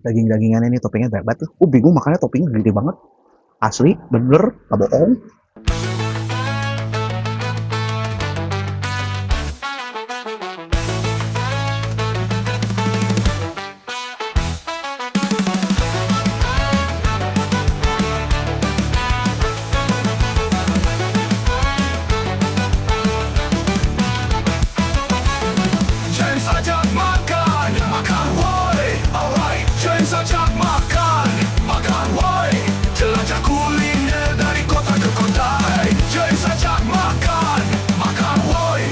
Daging-dagingan ini toppingnya banyak banget tuh. Bingung makannya toppingnya gede banget. Asli, bener, gak bohong. James ajak makan, makan woi. Alright, James ajak makan, makan woi. Jelajah kuliner dari kota ke kota. Hey, James ajak makan, makan woi.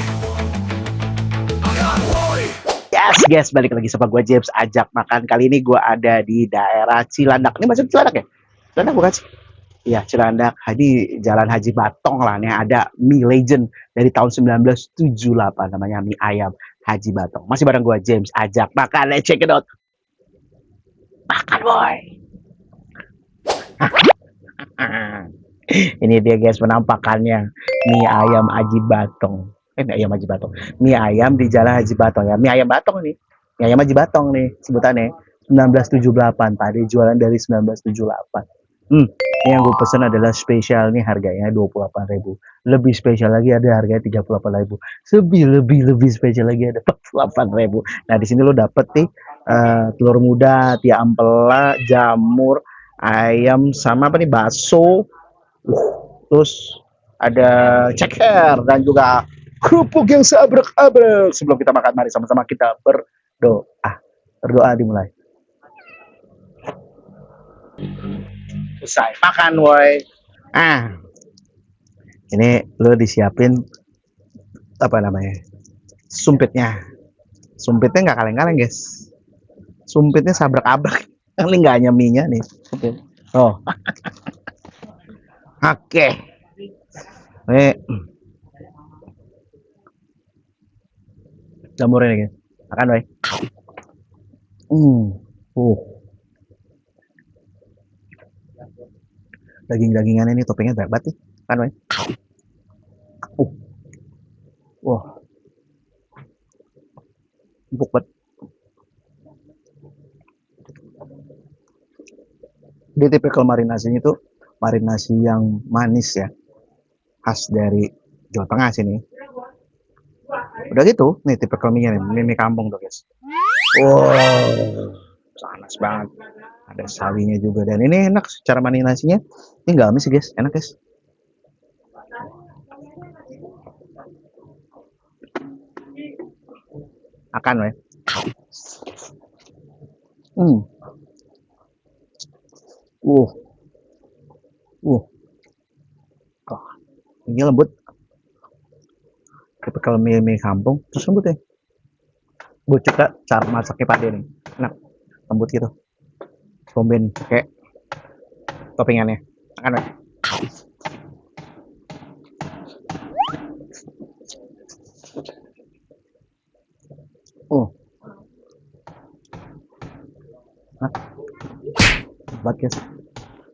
Makan woi. Yes, guys, balik lagi sama gue James ajak makan. Kali ini gue ada di daerah Cilandak. Ini masuk Cilandak ya? Cilandak bukan sih? Iya, Cilandak. Di Jalan Haji Batong lah nih, ada mie legend dari tahun 1978, namanya mie ayam Haji Batong. Masih bareng gue James ajak makan. Let's check it out. Makan boy. Ini dia guys penampakannya mie ayam Haji Batong. Mie ayam Haji Batong. Mie ayam di Jalan Haji Batong ya. Mie ayam Batong nih. Mie ayam Haji Batong nih sebutannya. 1978 tadi jualan dari 1978. Ini yang gue pesen adalah spesial nih, harganya 28.000. Lebih spesial lagi ada harganya 38.000. Lebih spesial lagi ada 48.000. Nah, di sini lo dapet nih telur muda, tia ampela, jamur, ayam sama apa nih, bakso. Terus ada ceker dan juga kerupuk yang seabrek-abrek. Sebelum kita makan, mari sama-sama kita berdoa. Berdoa dimulai. Selesai makan woi. Ini lo disiapin apa namanya, sumpitnya nggak kaleng-kaleng guys, sumpitnya sabrak-abrak. Ini nggak hanya mie-nya nih sumpit. Oh oke. Ini jamurnya nih guys, makan woi. Daging-dagingan ini toppingnya banyak banget nih, kan woi. Wah, empuk banget. Dia tipikal marinasinya itu marinasi yang manis ya, khas dari Jawa Tengah sini. Udah gitu, nih tipikal mie-nya nih, mie kampung tuh guys. Wow, panas banget. Ada sawinya juga, dan ini enak secara marinasinya. Ini nggak amis sih guys, enak guys. Akan weh. Ini lembut. Tipikal mie kampung, terus lembut ya. Gue suka cara masaknya Pade nih, enak, lembut gitu. Combin kayak toppingannya, makan weh. Buat guys,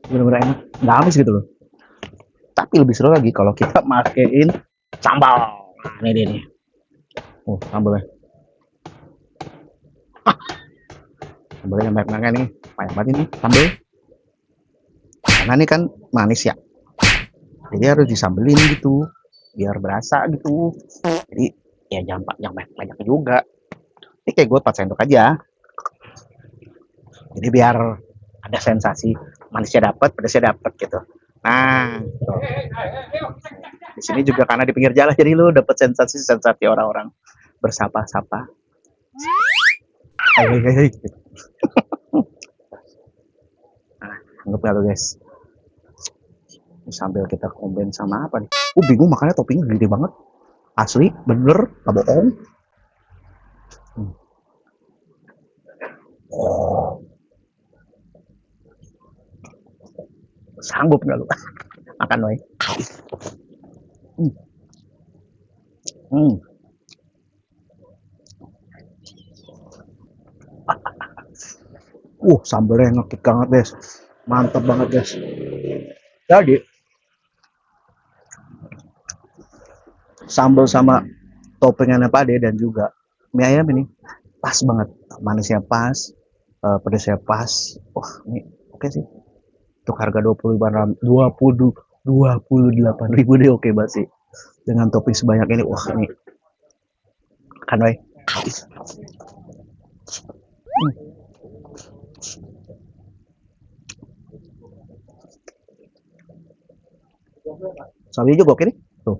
bener-bener enak, nggak habis gitu loh. Tapi lebih seru lagi kalau kita makein sambal. Nah, ini dia nih. Sambalnya. Sambalnya banyak-banyak nih, banyak banget ini sambal. Karena ini kan manis ya, jadi harus disambelin gitu, biar berasa gitu. Jadi ya jangan banyak juga. Ini kayak gue 4 sendok aja. Jadi biar ada sensasi manisnya dapat, pedasnya dapat gitu. Nah, tuh. Di sini juga karena di pinggir jalan, jadi lu dapat sensasi orang-orang bersapa-sapa. Hai. Nah, anggap gak lu guys. Sambil kita combine sama apa nih? Bingung makannya toppingnya gede banget. Asli, bener, gak bohong. Sanggup nggak lu? Makan woi. Sambalnya ngekik banget guys, mantap banget guys. Jadi sambal sama toppingannya Pade dan juga mie ayam ini pas banget, manisnya pas, pedasnya pas. Wah, ini oke sih. Untuk harga 28.000 deh, oke banget sih. Dengan topping sebanyak ini, wah ini kan weh. Sawi juga oke nih. Tuh,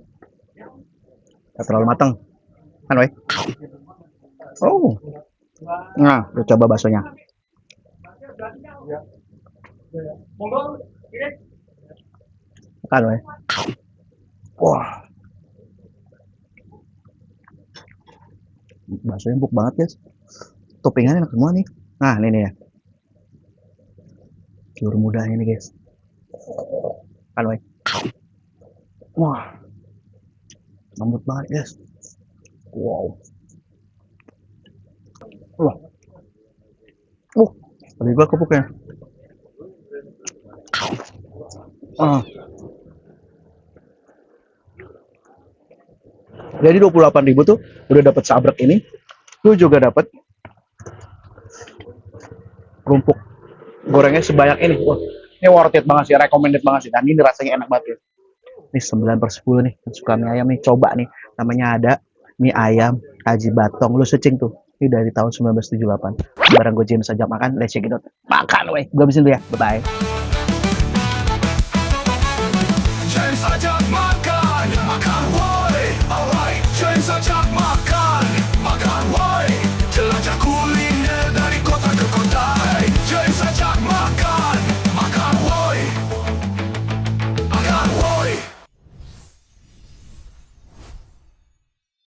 gak terlalu matang. Kan weh. Oh. Nah, udah coba baksonya. Kan weh. Wah, baksonya empuk banget guys. Toppingannya enak semua nih. Nah, ini nih ya. Telur mudanya nih guys. Kan weh. Wah, lembut banget guys. Wow. Wah. Tadi gua kepuknya. Ah. Jadi 28.000 tuh udah dapat sabrek ini. Lu juga dapat kerupuk gorengnya sebanyak ini. Wah, ini worth it banget sih, recommended banget sih. Dan ini rasanya enak banget ya. Ini 9/10 nih, suka mie ayam nih, coba nih. Namanya ada mie ayam Haji Batong. Lu searching tuh. Ini dari tahun 1978. Barang gue James ajak makan, let's check it out. Makan weh. Gue habisin dulu ya. Bye bye.